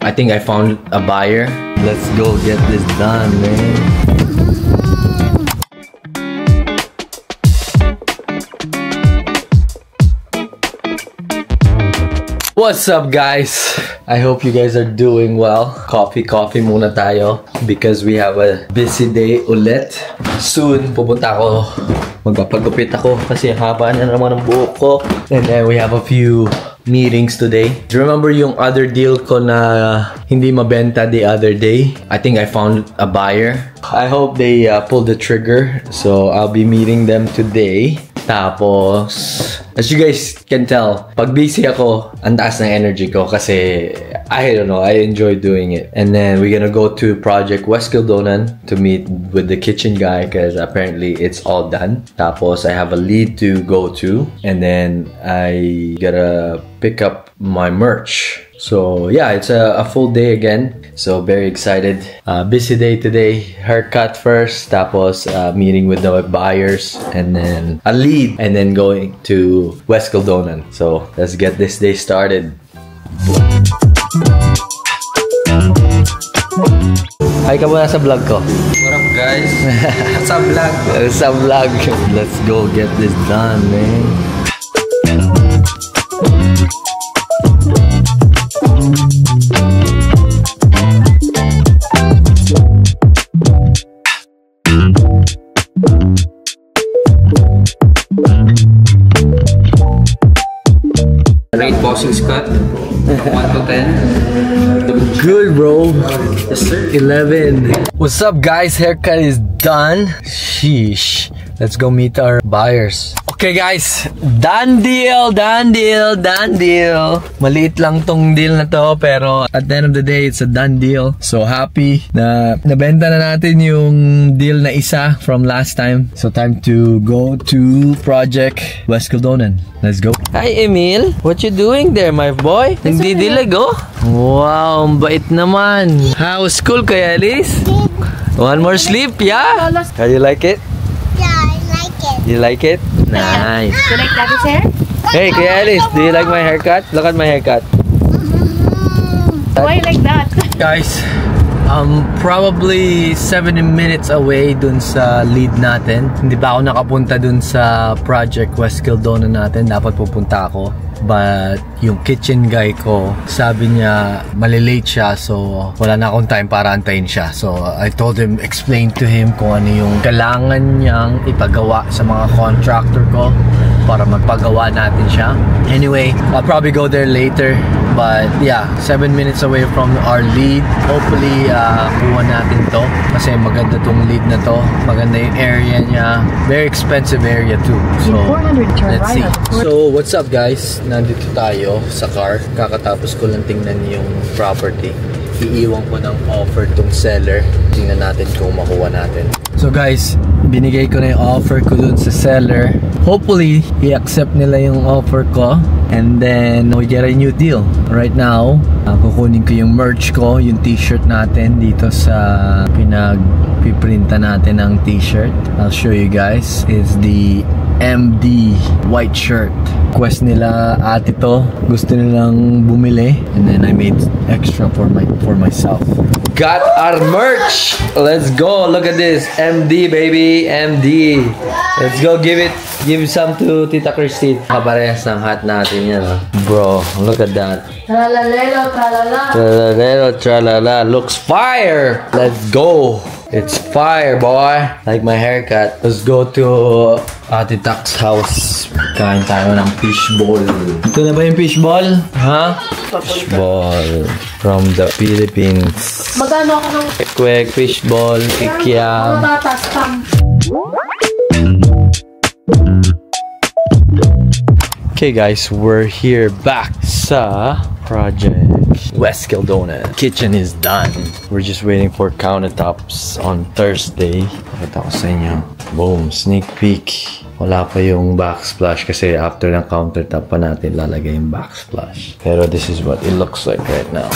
I think I found a buyer. Let's go get this done, man. What's up, guys? I hope you guys are doing well. Coffee muna tayo because we have a busy day ulit. Soon, pupunta ako. Magpapagupit ako kasi haba na naman ang buhok ko. And then we have a few meetings today. Do you remember yung other deal ko na hindi mabenta the other day? I think I found a buyer. I hope they pull the trigger. So I'll be meeting them today. Tapos, as you guys can tell, pag busy ako, ang taas ng energy ko kasi, I don't know, I enjoy doing it. And then, we're gonna go to Project West Kildonan to meet with the kitchen guy because apparently it's all done. Tapos, I have a lead to go to. And then, I gotta pick up my merch. So yeah, it's a full day again. So very excited. Busy day today. Haircut first, tapos meeting with the buyers, and then a lead, and then going to West Kildonan. So let's get this day started. Hi ka muna sa vlog ko. What up, guys? Sa vlog. Sa vlog. Let's go get this done, man. Rate Bossing's cut from 1 to 10. Good, bro. Yes, sir. 11. What's up, guys? Haircut is done. Sheesh. Let's go meet our buyers. Okay, guys. Done deal. Maliit lang tong deal na to, pero at the end of the day, it's a done deal. So happy na nabenta na natin yung deal na isa from last time. So time to go to Project West Kildonan. Let's go. Hi, Emil. What you doing there, my boy? Nagdidilag, oh? Wow, ang bait naman. How's school, Kuya Alice? One more sleep, yeah? How you like it? Yeah, I like it. You like it? Nice. You like Daddy's hair? Hey, Kuya Alice, do you like my haircut? Look at my haircut. Why you like that? Guys, probably 70 minutes away dun sa lead natin. Hindi pa ako nakapunta dun sa Project West Kildonan natin. Dapat pupunta ako. But yung kitchen guy ko, sabi niya malilate siya, so wala na akong time para antayin siya. So I told him, explain to him kung ano yung kailangan niyang ipagawa sa mga contractor ko para magpagawa natin siya. Anyway, I'll probably go there later. But yeah, 7 minutes away from our lead. Hopefully, kuha natin to. Kasi maganda tong lead na to. Maganda yung area niya. Very expensive area too. So, let's see. So, what's up, guys? Nandito tayo sa car. Kakatapos ko lang tingnan yung property. Iiwan ko ng offer tong seller. Tingnan natin kung makuha natin. So guys, binigay ko na yung offer ko dun sa seller. Hopefully, i-accept nila yung offer ko. And then, we get a new deal. Right now, kukunin ko yung merch ko, yung t-shirt natin dito sa pinagpiprinta natin ng t-shirt. I'll show you guys. It's the MD white shirt. Request nila ate to. Gusto nilang bumili. And then I made extra for myself. Got our merch! Let's go! Look at this! MD, baby! MD! Let's go give some to Tita Christine. Kaparehas ng hat natin yan, huh? Bro, look at that. Tralalelo, tralala. Tralalelo, tralala. Looks fire! Let's go! It's fire, boy! Like my haircut. Let's go to Ate Tak's house. Kain tayo ng fishball. Ito na ba yung fishball? Ha? Fishball from the Philippines. Magano ako ng Quick fishball, kikiam. tatas pam. Okay guys, we're here back sa Project West Kildonan. Kitchen is done. We're just waiting for countertops on Thursday. Pakita ko sa inyo. Boom, sneak peek. Wala pa yung backsplash kasi after ng countertop pa natin lalagay yung backsplash. Pero this is what it looks like right now.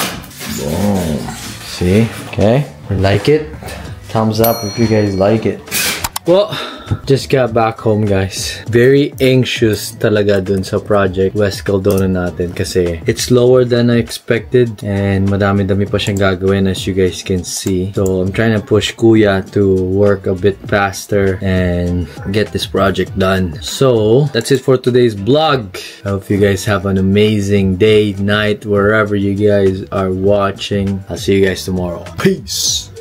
Boom. See? Okay? Like it? Thumbs up if you guys like it. Well, Just got back home, guys. Very anxious talaga dun sa project West Caldona natin kasi it's lower than I expected and madami-dami pa siyang gagawin as you guys can see. So I'm trying to push Kuya to work a bit faster and get this project done. So that's it for today's vlog. I hope you guys have an amazing day, night, wherever you guys are watching. I'll see you guys tomorrow. Peace.